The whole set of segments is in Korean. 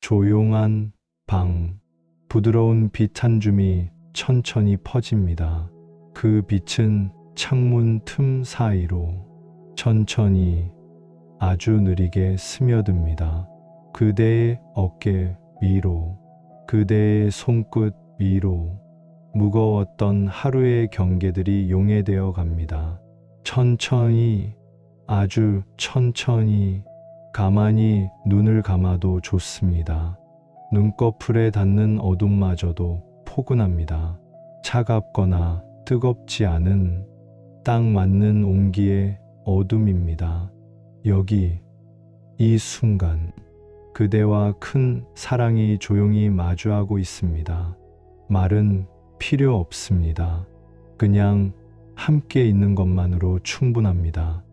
조용한 방, 부드러운 빛 한 줌이 천천히 퍼집니다. 그 빛은 창문 틈 사이로 천천히 아주 느리게 스며듭니다. 그대의 어깨 위로, 그대의 손끝 위로 무거웠던 하루의 경계들이 용해되어 갑니다. 천천히, 아주 천천히, 가만히 눈을 감아도 좋습니다. 눈꺼풀에 닿는 어둠마저도 포근합니다. 차갑거나 뜨겁지 않은 딱 맞는 온기의 어둠입니다. 여기, 이 순간, 그대와 큰 사랑이 조용히 마주하고 있습니다. 말은 필요 없습니다. 그냥 함께 있는 것만으로 충분합니다.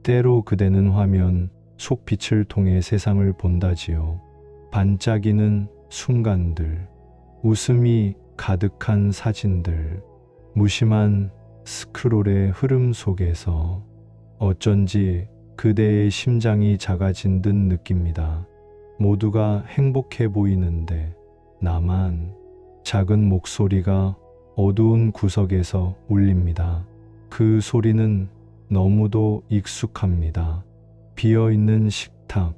때로 그대는 화면 속 빛을 통해 세상을 본다지요. 반짝이는 순간들, 웃음이 가득한 사진들, 무심한 스크롤의 흐름 속에서 어쩐지 그대의 심장이 작아진 듯 느낍니다. 모두가 행복해 보이는데 나만 작은 목소리가 어두운 구석에서 울립니다. 그 소리는 너무도 익숙합니다. 비어있는 식탁,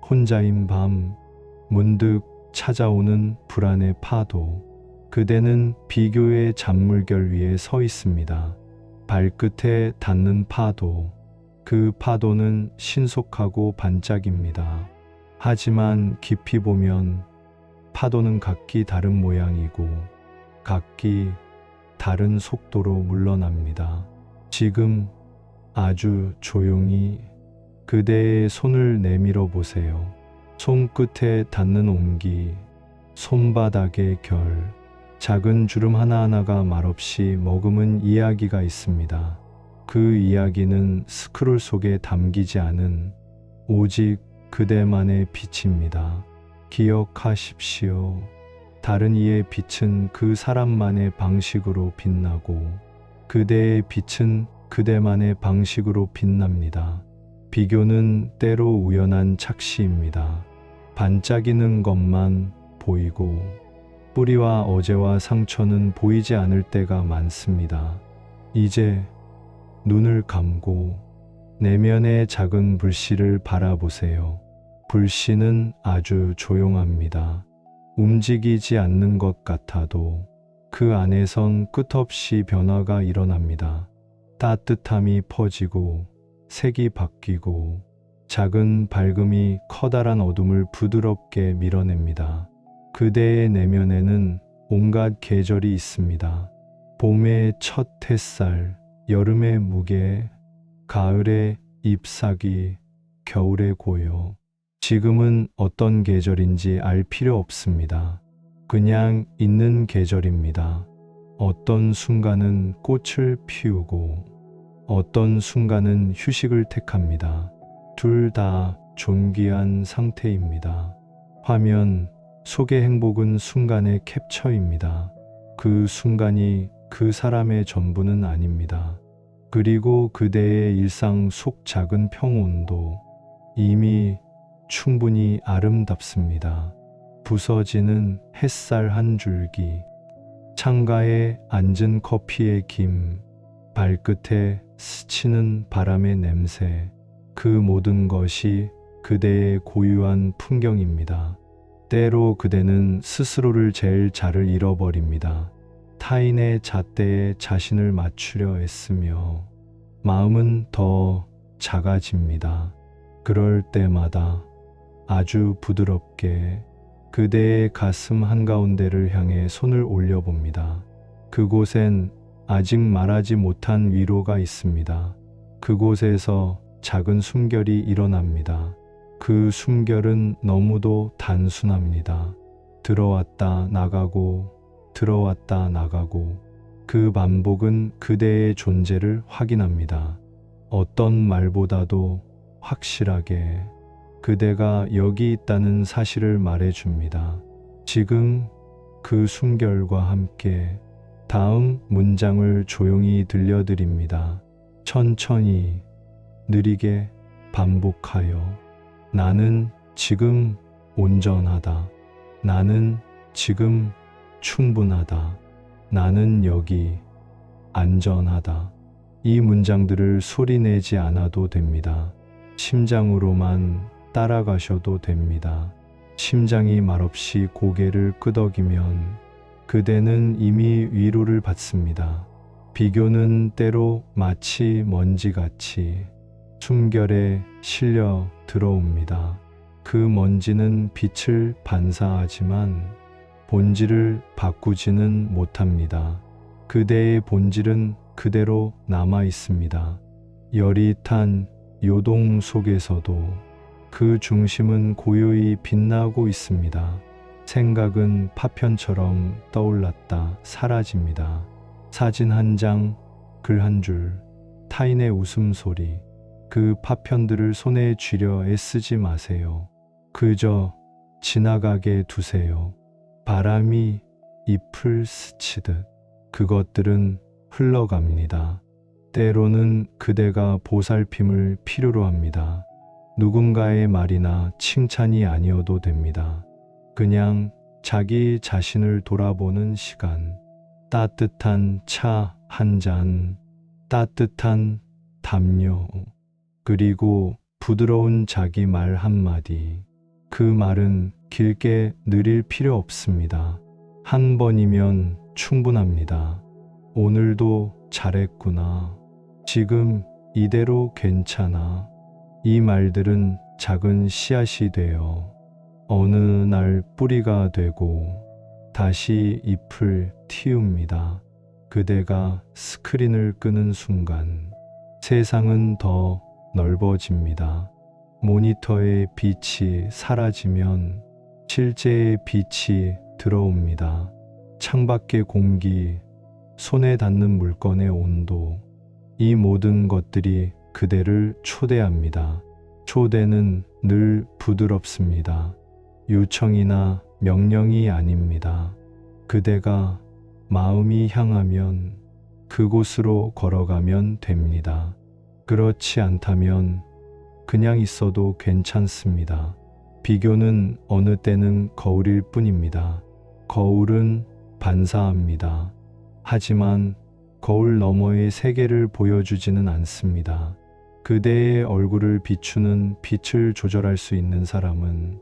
혼자인 밤, 문득 찾아오는 불안의 파도. 그대는 비교의 잔물결 위에 서 있습니다. 발끝에 닿는 파도. 그 파도는 신속하고 반짝입니다. 하지만 깊이 보면 파도는 각기 다른 모양이고 각기 다른 속도로 물러납니다. 지금 아주 조용히 그대의 손을 내밀어 보세요. 손끝에 닿는 온기, 손바닥의 결, 작은 주름 하나하나가 말없이 머금은 이야기가 있습니다. 그 이야기는 스크롤 속에 담기지 않은 오직 그대만의 빛입니다. 기억하십시오. 다른 이의 빛은 그 사람만의 방식으로 빛나고 그대의 빛은 그대만의 방식으로 빛납니다. 비교는 때로 우연한 착시입니다. 반짝이는 것만 보이고 뿌리와 어제와 상처는 보이지 않을 때가 많습니다. 이제 눈을 감고 내면의 작은 불씨를 바라보세요. 불씨는 아주 조용합니다. 움직이지 않는 것 같아도 그 안에선 끝없이 변화가 일어납니다. 따뜻함이 퍼지고 색이 바뀌고 작은 밝음이 커다란 어둠을 부드럽게 밀어냅니다. 그대의 내면에는 온갖 계절이 있습니다. 봄의 첫 햇살, 여름의 무게, 가을의 잎사귀, 겨울의 고요. 지금은 어떤 계절인지 알 필요 없습니다. 그냥 있는 계절입니다. 어떤 순간은 꽃을 피우고 어떤 순간은 휴식을 택합니다. 둘 다 존귀한 상태입니다. 화면 속의 행복은 순간의 캡처입니다. 그 순간이 그 사람의 전부는 아닙니다. 그리고 그대의 일상 속 작은 평온도 이미 충분히 아름답습니다. 부서지는 햇살 한 줄기, 창가에 앉은 커피의 김, 발끝에 스치는 바람의 냄새, 그 모든 것이 그대의 고유한 풍경입니다. 때로 그대는 스스로를 제일 잘 잃어버립니다. 타인의 잣대에 자신을 맞추려 애쓰며 마음은 더 작아집니다. 그럴 때마다 아주 부드럽게 그대의 가슴 한가운데를 향해 손을 올려봅니다. 그곳엔 아직 말하지 못한 위로가 있습니다. 그곳에서 작은 숨결이 일어납니다. 그 숨결은 너무도 단순합니다. 들어왔다 나가고 들어왔다 나가고 그 반복은 그대의 존재를 확인합니다. 어떤 말보다도 확실하게 그대가 여기 있다는 사실을 말해줍니다. 지금 그 숨결과 함께 다음 문장을 조용히 들려드립니다. 천천히 느리게 반복하여 나는 지금 온전하다. 나는 지금 충분하다. 나는 여기 안전하다. 이 문장들을 소리내지 않아도 됩니다. 심장으로만 따라가셔도 됩니다. 심장이 말없이 고개를 끄덕이면 그대는 이미 위로를 받습니다. 비교는 때로 마치 먼지같이 숨결에 실려 들어옵니다. 그 먼지는 빛을 반사하지만 본질을 바꾸지는 못합니다. 그대의 본질은 그대로 남아 있습니다. 여릿한 요동 속에서도 그 중심은 고요히 빛나고 있습니다. 생각은 파편처럼 떠올랐다 사라집니다. 사진 한 장, 글 한 줄, 타인의 웃음소리, 그 파편들을 손에 쥐려 애쓰지 마세요. 그저 지나가게 두세요. 바람이 잎을 스치듯 그것들은 흘러갑니다. 때로는 그대가 보살핌을 필요로 합니다. 누군가의 말이나 칭찬이 아니어도 됩니다. 그냥 자기 자신을 돌아보는 시간. 따뜻한 차 한 잔, 따뜻한 담요, 그리고 부드러운 자기 말 한마디. 그 말은 길게 느릴 필요 없습니다. 한 번이면 충분합니다. 오늘도 잘했구나. 지금 이대로 괜찮아. 이 말들은 작은 씨앗이 되어 어느 날 뿌리가 되고 다시 잎을 틔웁니다. 그대가 스크린을 끄는 순간 세상은 더 넓어집니다. 모니터의 빛이 사라지면 실제의 빛이 들어옵니다. 창밖의 공기, 손에 닿는 물건의 온도, 이 모든 것들이 그대를 초대합니다. 초대는 늘 부드럽습니다. 요청이나 명령이 아닙니다. 그대가 마음이 향하면 그곳으로 걸어가면 됩니다. 그렇지 않다면 그냥 있어도 괜찮습니다. 비교는 어느 때는 거울일 뿐입니다. 거울은 반사합니다. 하지만 거울 너머의 세계를 보여주지는 않습니다. 그대의 얼굴을 비추는 빛을 조절할 수 있는 사람은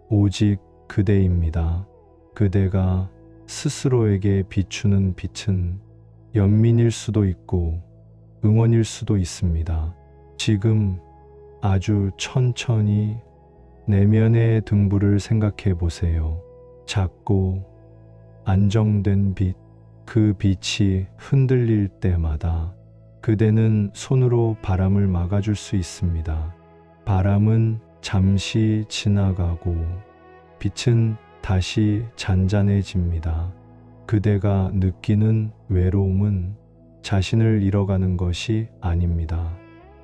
오직 그대입니다. 그대가 스스로에게 비추는 빛은 연민일 수도 있고 응원일 수도 있습니다. 지금 아주 천천히 내면의 등불을 생각해 보세요. 작고 안정된 빛, 그 빛이 흔들릴 때마다 그대는 손으로 바람을 막아줄 수 있습니다. 바람은 잠시 지나가고 빛은 다시 잔잔해집니다. 그대가 느끼는 외로움은 자신을 잃어가는 것이 아닙니다.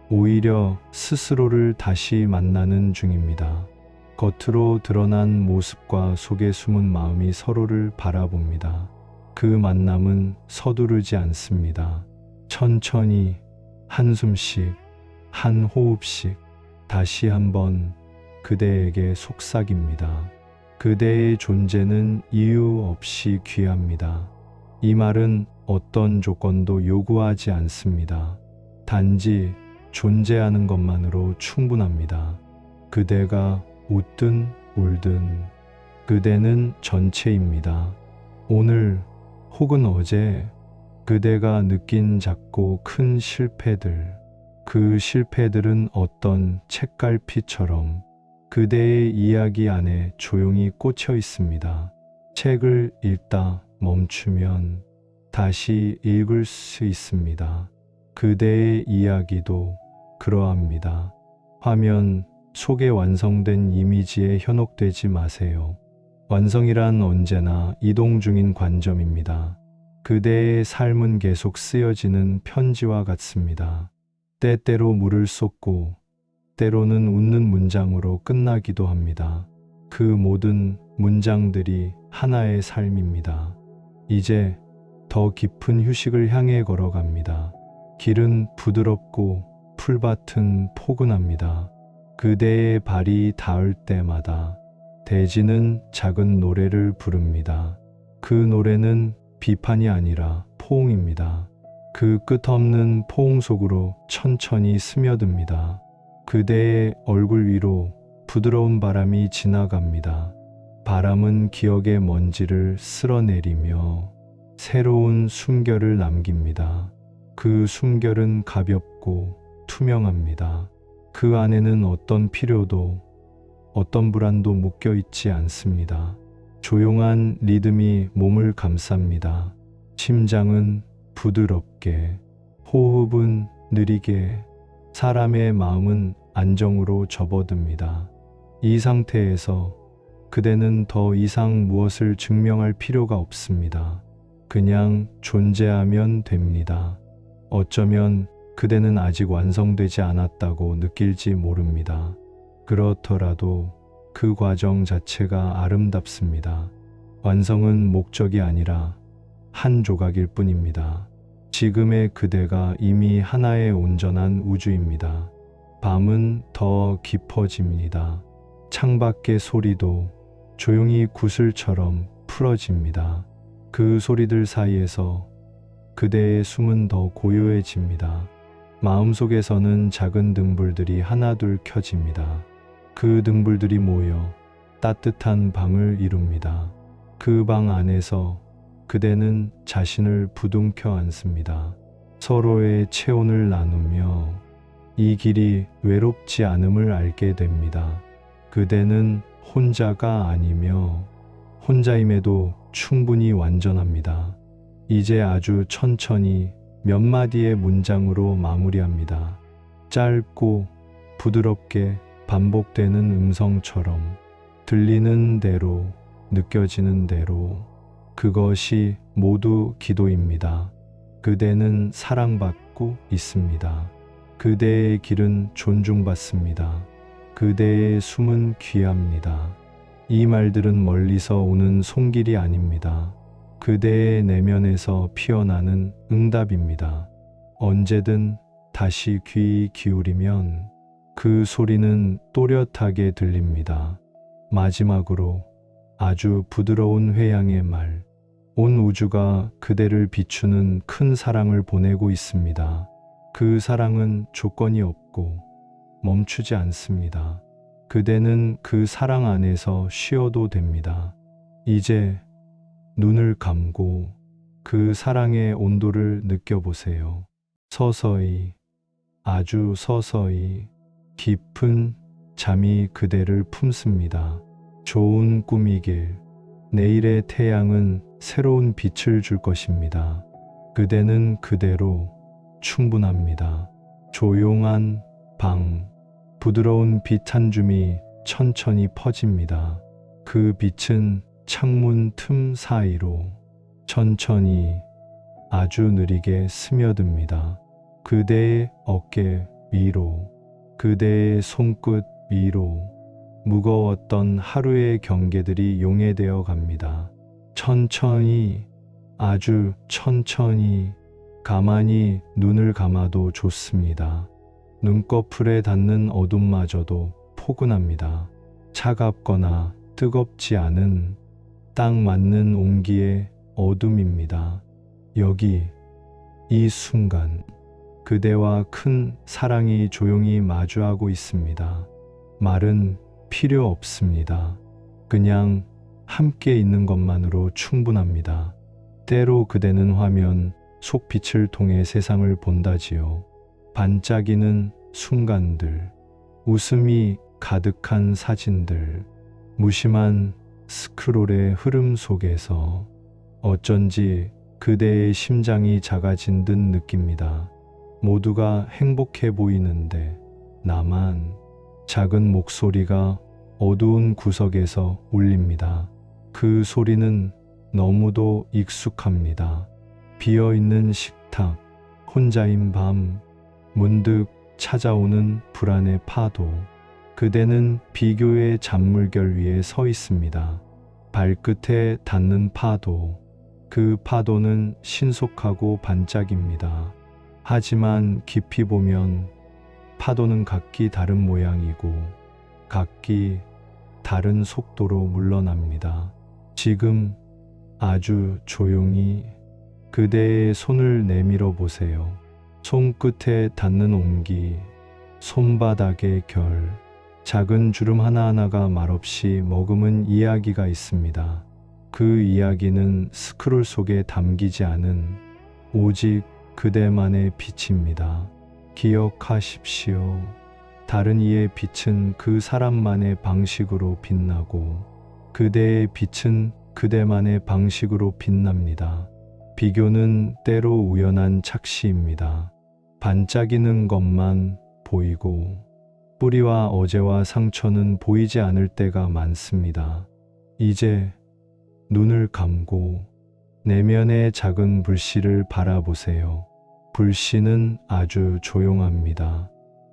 오히려 스스로를 다시 만나는 중입니다. 겉으로 드러난 모습과 속에 숨은 마음이 서로를 바라봅니다. 그 만남은 서두르지 않습니다. 천천히 한숨씩, 한 호흡씩 다시 한번 그대에게 속삭입니다. 그대의 존재는 이유 없이 귀합니다. 이 말은 어떤 조건도 요구하지 않습니다. 단지 존재하는 것만으로 충분합니다. 그대가 웃든 울든 그대는 전체입니다. 오늘 혹은 어제 그대가 느낀 작고 큰 실패들, 그 실패들은 어떤 책갈피처럼 그대의 이야기 안에 조용히 꽂혀 있습니다. 책을 읽다 멈추면 다시 읽을 수 있습니다. 그대의 이야기도 그러합니다. 화면 속에 완성된 이미지에 현혹되지 마세요. 완성이란 언제나 이동 중인 관점입니다. 그대의 삶은 계속 쓰여지는 편지와 같습니다. 때때로 물을 쏟고 때로는 웃는 문장으로 끝나기도 합니다. 그 모든 문장들이 하나의 삶입니다. 이제 더 깊은 휴식을 향해 걸어갑니다. 길은 부드럽고 풀밭은 포근합니다. 그대의 발이 닿을 때마다 대지는 작은 노래를 부릅니다. 그 노래는 비판이 아니라 포옹입니다. 그 끝없는 포옹 속으로 천천히 스며듭니다. 그대의 얼굴 위로 부드러운 바람이 지나갑니다. 바람은 기억의 먼지를 쓸어내리며 새로운 숨결을 남깁니다. 그 숨결은 가볍고 투명합니다. 그 안에는 어떤 필요도, 어떤 불안도 묶여 있지 않습니다. 조용한 리듬이 몸을 감쌉니다. 심장은 부드럽게, 호흡은 느리게, 사람의 마음은 안정으로 접어듭니다. 이 상태에서 그대는 더 이상 무엇을 증명할 필요가 없습니다. 그냥 존재하면 됩니다. 어쩌면 그대는 아직 완성되지 않았다고 느낄지 모릅니다. 그렇더라도 그 과정 자체가 아름답습니다. 완성은 목적이 아니라 한 조각일 뿐입니다. 지금의 그대가 이미 하나의 온전한 우주입니다. 밤은 더 깊어집니다. 창밖의 소리도 조용히 구슬처럼 풀어집니다. 그 소리들 사이에서 그대의 숨은 더 고요해집니다. 마음속에서는 작은 등불들이 하나둘 켜집니다. 그 등불들이 모여 따뜻한 방을 이룹니다. 그 방 안에서 그대는 자신을 부둥켜 안습니다. 서로의 체온을 나누며 이 길이 외롭지 않음을 알게 됩니다. 그대는 혼자가 아니며 혼자임에도 충분히 완전합니다. 이제 아주 천천히 몇 마디의 문장으로 마무리합니다. 짧고 부드럽게 반복되는 음성처럼 들리는 대로, 느껴지는 대로, 그것이 모두 기도입니다. 그대는 사랑받고 있습니다. 그대의 길은 존중받습니다. 그대의 숨은 귀합니다. 이 말들은 멀리서 오는 손길이 아닙니다. 그대의 내면에서 피어나는 응답입니다. 언제든 다시 귀 기울이면 그 소리는 또렷하게 들립니다. 마지막으로 아주 부드러운 회양의 말. 온 우주가 그대를 비추는 큰 사랑을 보내고 있습니다. 그 사랑은 조건이 없고 멈추지 않습니다. 그대는 그 사랑 안에서 쉬어도 됩니다. 이제 눈을 감고 그 사랑의 온도를 느껴보세요. 서서히, 아주 서서히 깊은 잠이 그대를 품습니다. 좋은 꿈이길. 내일의 태양은 새로운 빛을 줄 것입니다. 그대는 그대로 충분합니다. 조용한 방, 부드러운 빛 한 줌이 천천히 퍼집니다. 그 빛은 창문 틈 사이로 천천히 아주 느리게 스며듭니다. 그대의 어깨 위로, 그대의 손끝 위로 무거웠던 하루의 경계들이 용해되어 갑니다. 천천히, 아주 천천히, 가만히 눈을 감아도 좋습니다. 눈꺼풀에 닿는 어둠마저도 포근합니다. 차갑거나 뜨겁지 않은 딱 맞는 온기의 어둠입니다. 여기, 이 순간, 그대와 큰 사랑이 조용히 마주하고 있습니다. 말은 필요 없습니다. 그냥 함께 있는 것만으로 충분합니다. 때로 그대는 화면 속 빛을 통해 세상을 본다지요. 반짝이는 순간들, 웃음이 가득한 사진들, 무심한 스크롤의 흐름 속에서 어쩐지 그대의 심장이 작아진 듯 느낍니다. 모두가 행복해 보이는데 나만 작은 목소리가 어두운 구석에서 울립니다. 그 소리는 너무도 익숙합니다. 비어있는 식탁, 혼자인 밤, 문득 찾아오는 불안의 파도. 그대는 비교의 잔물결 위에 서 있습니다. 발끝에 닿는 파도. 그 파도는 신속하고 반짝입니다. 하지만 깊이 보면 파도는 각기 다른 모양이고 각기 다른 속도로 물러납니다. 지금 아주 조용히 그대의 손을 내밀어 보세요. 손끝에 닿는 온기, 손바닥의 결, 작은 주름 하나하나가 말없이 머금은 이야기가 있습니다. 그 이야기는 스크롤 속에 담기지 않은 오직 그대만의 빛입니다. 기억하십시오. 다른 이의 빛은 그 사람만의 방식으로 빛나고 그대의 빛은 그대만의 방식으로 빛납니다. 비교는 때로 우연한 착시입니다. 반짝이는 것만 보이고 뿌리와 어제와 상처는 보이지 않을 때가 많습니다. 이제 눈을 감고 내면의 작은 불씨를 바라보세요. 불씨는 아주 조용합니다.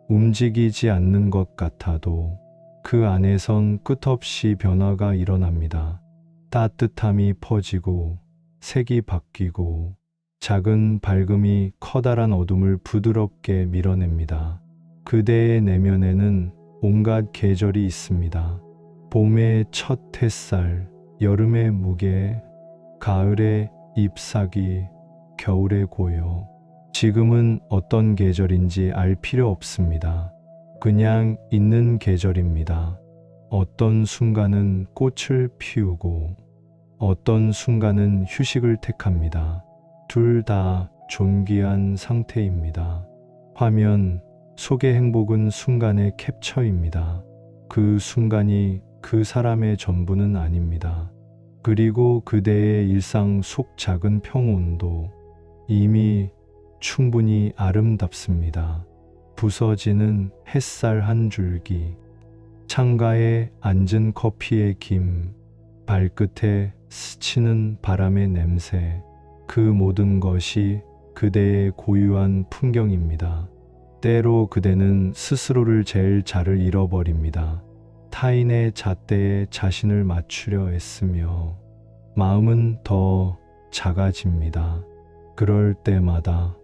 움직이지 않는 것 같아도 그 안에선 끝없이 변화가 일어납니다. 따뜻함이 퍼지고 색이 바뀌고 작은 밝음이 커다란 어둠을 부드럽게 밀어냅니다. 그대의 내면에는 온갖 계절이 있습니다. 봄의 첫 햇살, 여름의 무게, 가을의 잎사귀, 겨울의 고요. 지금은 어떤 계절인지 알 필요 없습니다. 그냥 있는 계절입니다. 어떤 순간은 꽃을 피우고 어떤 순간은 휴식을 택합니다. 둘 다 존귀한 상태입니다. 화면 속의 행복은 순간의 캡처입니다. 그 순간이 그 사람의 전부는 아닙니다. 그리고 그대의 일상 속 작은 평온도 이미 충분히 아름답습니다. 부서지는 햇살 한 줄기, 창가에 앉은 커피의 김, 발끝에 스치는 바람의 냄새, 그 모든 것이 그대의 고유한 풍경입니다. 때로 그대는 스스로를 제일 잘 잃어버립니다. 타인의 잣대에 자신을 맞추려 애쓰며 마음은 더 작아집니다. 그럴 때마다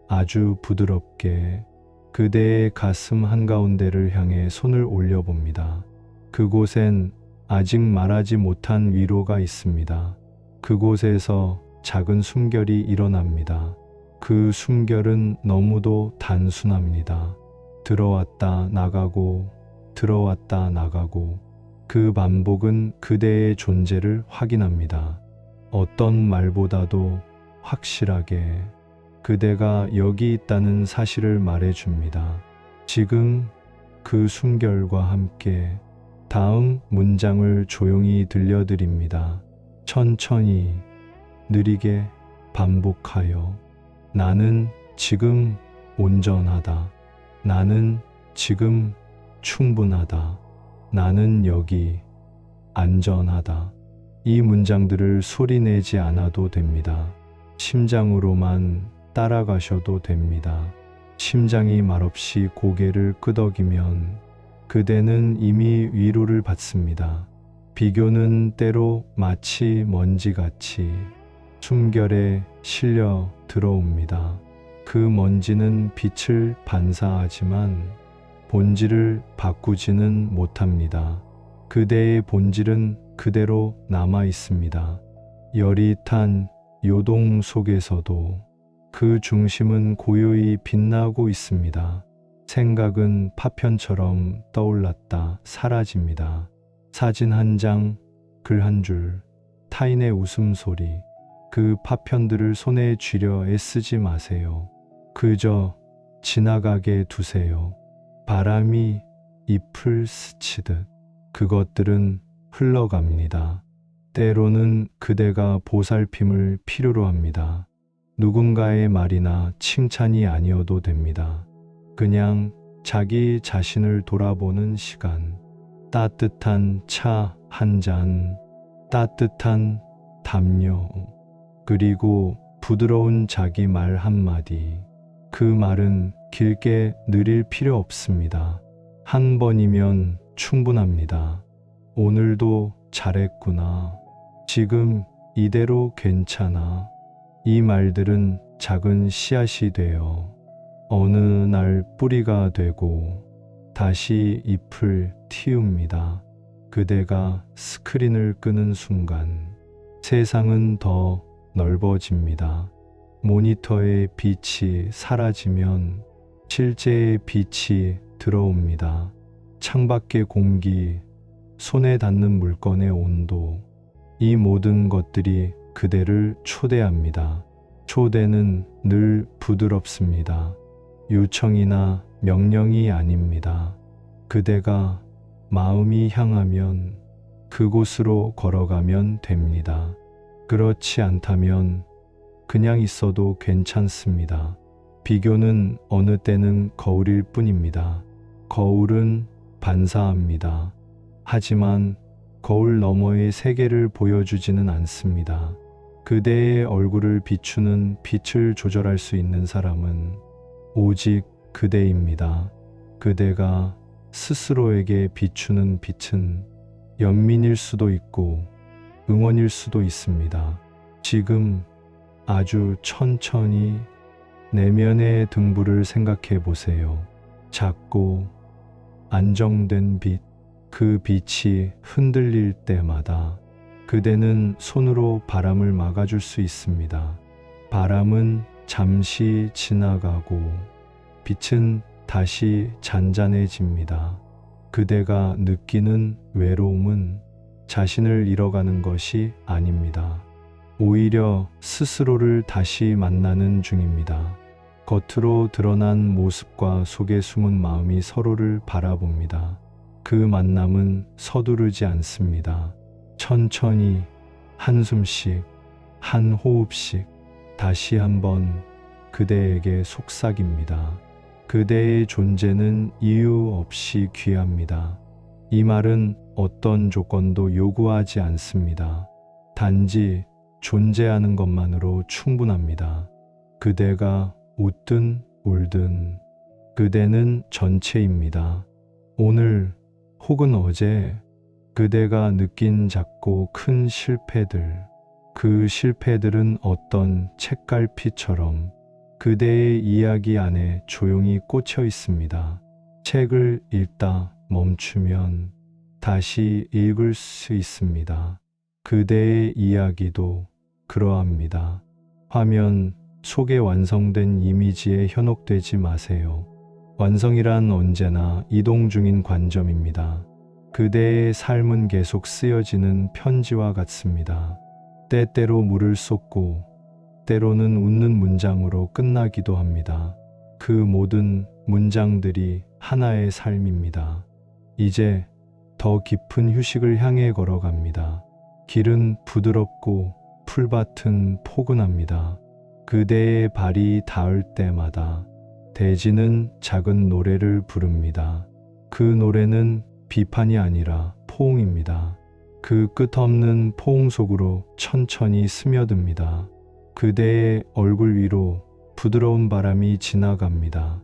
아주 부드럽게 그대의 가슴 한가운데를 향해 손을 올려봅니다. 그곳엔 아직 말하지 못한 위로가 있습니다. 그곳에서 작은 숨결이 일어납니다. 그 숨결은 너무도 단순합니다. 들어왔다 나가고 들어왔다 나가고 그 반복은 그대의 존재를 확인합니다. 어떤 말보다도 확실하게 그대가 여기 있다는 사실을 말해줍니다. 지금 그 숨결과 함께 다음 문장을 조용히 들려드립니다. 천천히 느리게 반복하여 나는 지금 온전하다. 나는 지금 충분하다. 나는 여기 안전하다. 이 문장들을 소리내지 않아도 됩니다. 심장으로만 따라가셔도 됩니다. 심장이 말없이 고개를 끄덕이면 그대는 이미 위로를 받습니다. 비교는 때로 마치 먼지같이 숨결에 실려 들어옵니다. 그 먼지는 빛을 반사하지만 본질을 바꾸지는 못합니다. 그대의 본질은 그대로 남아 있습니다. 여릿한 요동 속에서도 그 중심은 고요히 빛나고 있습니다. 생각은 파편처럼 떠올랐다 사라집니다. 사진 한 장, 글 한 줄, 타인의 웃음소리, 그 파편들을 손에 쥐려 애쓰지 마세요. 그저 지나가게 두세요. 바람이 잎을 스치듯 그것들은 흘러갑니다. 때로는 그대가 보살핌을 필요로 합니다. 누군가의 말이나 칭찬이 아니어도 됩니다. 그냥 자기 자신을 돌아보는 시간, 따뜻한 차 한 잔, 따뜻한 담요, 그리고 부드러운 자기 말 한마디. 그 말은 길게 느릴 필요 없습니다. 한 번이면 충분합니다. 오늘도 잘했구나. 지금 이대로 괜찮아. 이 말들은 작은 씨앗이 되어 어느 날 뿌리가 되고 다시 잎을 틔웁니다. 그대가 스크린을 끄는 순간 세상은 더 넓어집니다. 모니터의 빛이 사라지면 실제의 빛이 들어옵니다. 창밖의 공기, 손에 닿는 물건의 온도, 이 모든 것들이 그대를 초대합니다. 초대는 늘 부드럽습니다. 요청이나 명령이 아닙니다. 그대가 마음이 향하면 그곳으로 걸어가면 됩니다. 그렇지 않다면 그냥 있어도 괜찮습니다. 비교는 어느 때는 거울일 뿐입니다. 거울은 반사합니다. 하지만 거울 너머의 세계를 보여주지는 않습니다. 그대의 얼굴을 비추는 빛을 조절할 수 있는 사람은 오직 그대입니다. 그대가 스스로에게 비추는 빛은 연민일 수도 있고 응원일 수도 있습니다. 지금 아주 천천히 내면의 등불을 생각해 보세요. 작고 안정된 빛, 그 빛이 흔들릴 때마다 그대는 손으로 바람을 막아줄 수 있습니다. 바람은 잠시 지나가고 빛은 다시 잔잔해집니다. 그대가 느끼는 외로움은 자신을 잃어가는 것이 아닙니다. 오히려 스스로를 다시 만나는 중입니다. 겉으로 드러난 모습과 속에 숨은 마음이 서로를 바라봅니다. 그 만남은 서두르지 않습니다. 천천히 한숨씩, 한 호흡씩 다시 한번 그대에게 속삭입니다. 그대의 존재는 이유 없이 귀합니다. 이 말은 어떤 조건도 요구하지 않습니다. 단지 존재하는 것만으로 충분합니다. 그대가 웃든 울든 그대는 전체입니다. 오늘 혹은 어제 그대가 느낀 작고 큰 실패들, 그 실패들은 어떤 책갈피처럼 그대의 이야기 안에 조용히 꽂혀 있습니다. 책을 읽다 멈추면 다시 읽을 수 있습니다. 그대의 이야기도 그러합니다. 화면 속에 완성된 이미지에 현혹되지 마세요. 완성이란 언제나 이동 중인 관점입니다. 그대의 삶은 계속 쓰여지는 편지와 같습니다. 때때로 물을 쏟고 때로는 웃는 문장으로 끝나기도 합니다. 그 모든 문장들이 하나의 삶입니다. 이제 더 깊은 휴식을 향해 걸어갑니다. 길은 부드럽고 풀밭은 포근합니다. 그대의 발이 닿을 때마다 대지는 작은 노래를 부릅니다. 그 노래는 비판이 아니라 포옹입니다. 그 끝없는 포옹 속으로 천천히 스며듭니다. 그대의 얼굴 위로 부드러운 바람이 지나갑니다.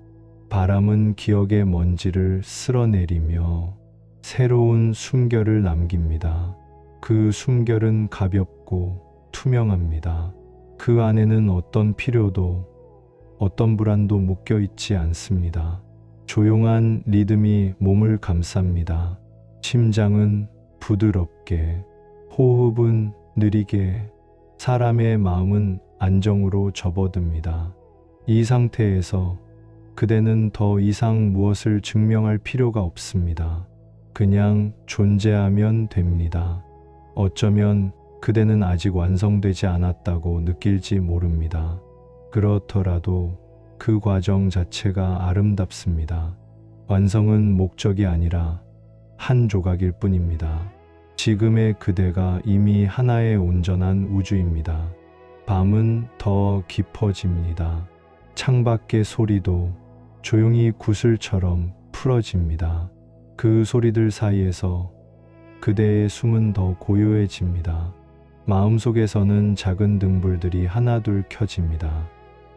바람은 기억의 먼지를 쓸어내리며 새로운 숨결을 남깁니다. 그 숨결은 가볍고 투명합니다. 그 안에는 어떤 필요도, 어떤 불안도 묶여 있지 않습니다. 조용한 리듬이 몸을 감쌉니다. 심장은 부드럽게, 호흡은 느리게, 사람의 마음은 안정으로 접어듭니다. 이 상태에서 그대는 더 이상 무엇을 증명할 필요가 없습니다. 그냥 존재하면 됩니다. 어쩌면 그대는 아직 완성되지 않았다고 느낄지 모릅니다. 그렇더라도 그 과정 자체가 아름답습니다. 완성은 목적이 아니라 한 조각일 뿐입니다. 지금의 그대가 이미 하나의 온전한 우주입니다. 밤은 더 깊어집니다. 창밖의 소리도 조용히 구슬처럼 풀어집니다. 그 소리들 사이에서 그대의 숨은 더 고요해집니다. 마음속에서는 작은 등불들이 하나둘 켜집니다.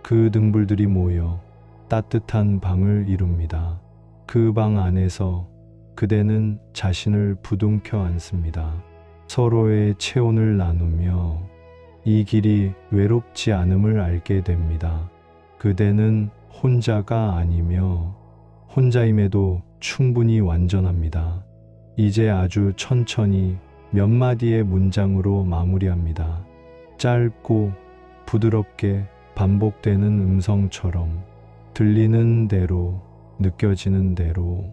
그 등불들이 모여 따뜻한 방을 이룹니다. 그 방 안에서 그대는 자신을 부둥켜 안습니다. 서로의 체온을 나누며 이 길이 외롭지 않음을 알게 됩니다. 그대는 혼자가 아니며 혼자임에도 충분히 완전합니다. 이제 아주 천천히 몇 마디의 문장으로 마무리합니다. 짧고 부드럽게 반복되는 음성처럼 들리는 대로, 느껴지는 대로,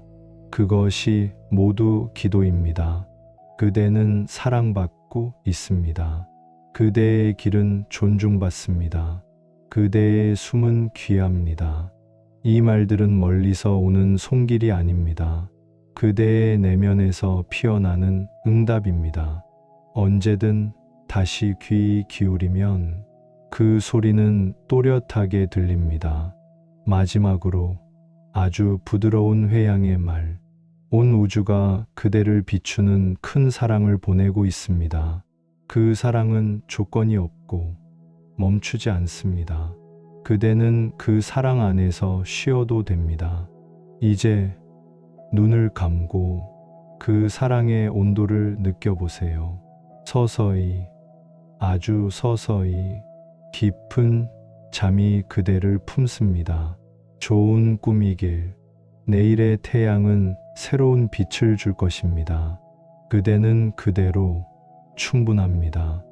그것이 모두 기도입니다. 그대는 사랑받고 있습니다. 그대의 길은 존중받습니다. 그대의 숨은 귀합니다. 이 말들은 멀리서 오는 손길이 아닙니다. 그대의 내면에서 피어나는 응답입니다. 언제든 다시 귀 기울이면 그 소리는 또렷하게 들립니다. 마지막으로 아주 부드러운 회양의 말. 온 우주가 그대를 비추는 큰 사랑을 보내고 있습니다. 그 사랑은 조건이 없고 멈추지 않습니다. 그대는 그 사랑 안에서 쉬어도 됩니다. 이제 눈을 감고 그 사랑의 온도를 느껴보세요. 서서히, 아주 서서히 깊은 잠이 그대를 품습니다. 좋은 꿈이길. 내일의 태양은 새로운 빛을 줄 것입니다. 그대는 그대로 충분합니다.